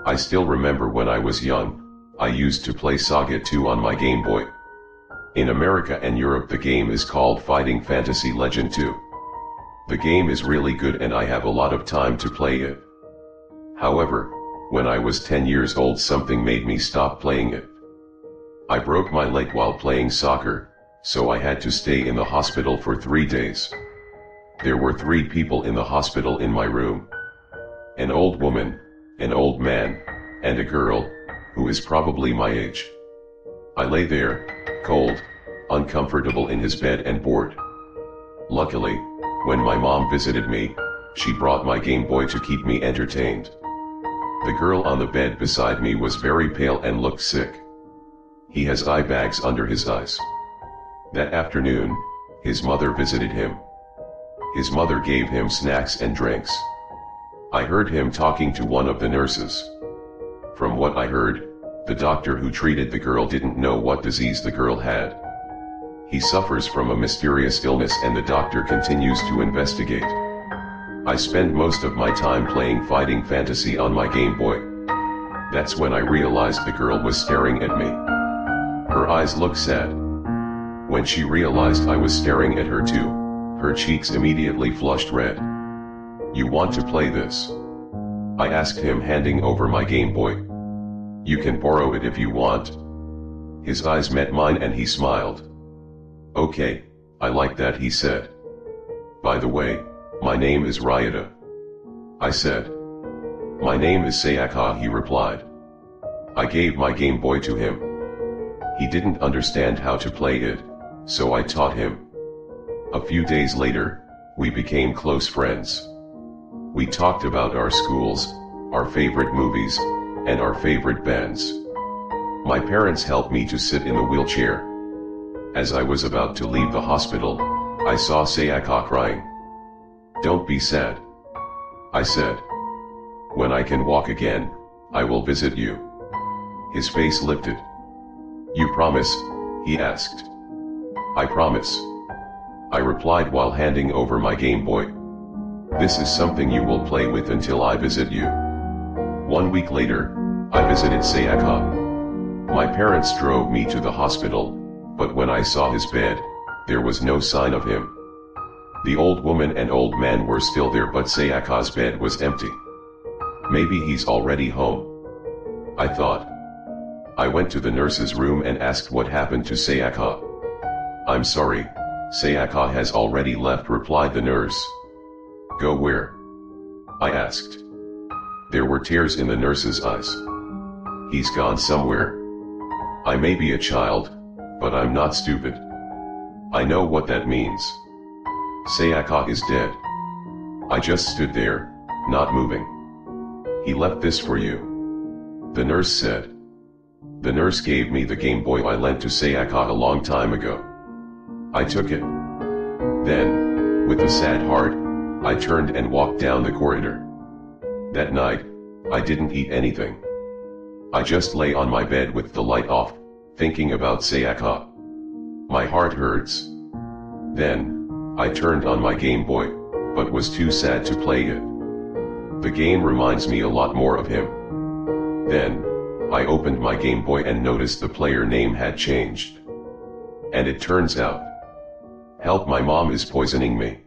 I still remember when I was young, I used to play Saga 2 on my Game Boy. In America and Europe the game is called Fighting Fantasy Legend 2. The game is really good and I have a lot of time to play it. However, when I was 10 years old something made me stop playing it. I broke my leg while playing soccer, so I had to stay in the hospital for 3 days. There were 3 people in the hospital in my room. An old woman, an old man, and a girl, who is probably my age. I lay there, cold, uncomfortable in his bed and bored. Luckily, when my mom visited me, she brought my Game Boy to keep me entertained. The girl on the bed beside me was very pale and looked sick. He has eye bags under his eyes. That afternoon, his mother visited him. His mother gave him snacks and drinks. I heard him talking to one of the nurses. From what I heard, the doctor who treated the girl didn't know what disease the girl had. He suffers from a mysterious illness and the doctor continues to investigate. I spend most of my time playing Fighting Fantasy on my Game Boy. That's when I realized the girl was staring at me. Her eyes looked sad. When she realized I was staring at her too, her cheeks immediately flushed red. "You want to play this?" I asked him, handing over my Game Boy. "You can borrow it if you want." His eyes met mine and he smiled. "Okay, I like that," he said. "By the way, my name is Ryota." I said. "My name is Sayaka," he replied. I gave my Game Boy to him. He didn't understand how to play it, so I taught him. A few days later, we became close friends. We talked about our schools, our favorite movies, and our favorite bands. My parents helped me to sit in the wheelchair. As I was about to leave the hospital, I saw Sayaka crying. "Don't be sad," I said. "When I can walk again, I will visit you." His face lifted. "You promise?" he asked. "I promise," I replied while handing over my Game Boy. "This is something you will play with until I visit you." 1 week later, I visited Sayaka. My parents drove me to the hospital, but when I saw his bed, there was no sign of him. The old woman and old man were still there, but Sayaka's bed was empty. Maybe he's already home, I thought. I went to the nurse's room and asked what happened to Sayaka. "I'm sorry, Sayaka has already left," replied the nurse. "Go where?" I asked. There were tears in the nurse's eyes. "He's gone somewhere. I may be a child, but I'm not stupid. I know what that means. Sayaka is dead." I just stood there, not moving. "He left this for you," the nurse said. The nurse gave me the Game Boy I lent to Sayaka a long time ago. I took it. Then, with a sad heart, I turned and walked down the corridor. That night, I didn't eat anything. I just lay on my bed with the light off, thinking about Sayaka. My heart hurts. Then, I turned on my Game Boy, but was too sad to play it. The game reminds me a lot more of him. Then, I opened my Game Boy and noticed the player name had changed. And it turns out, "Help, my mom is poisoning me."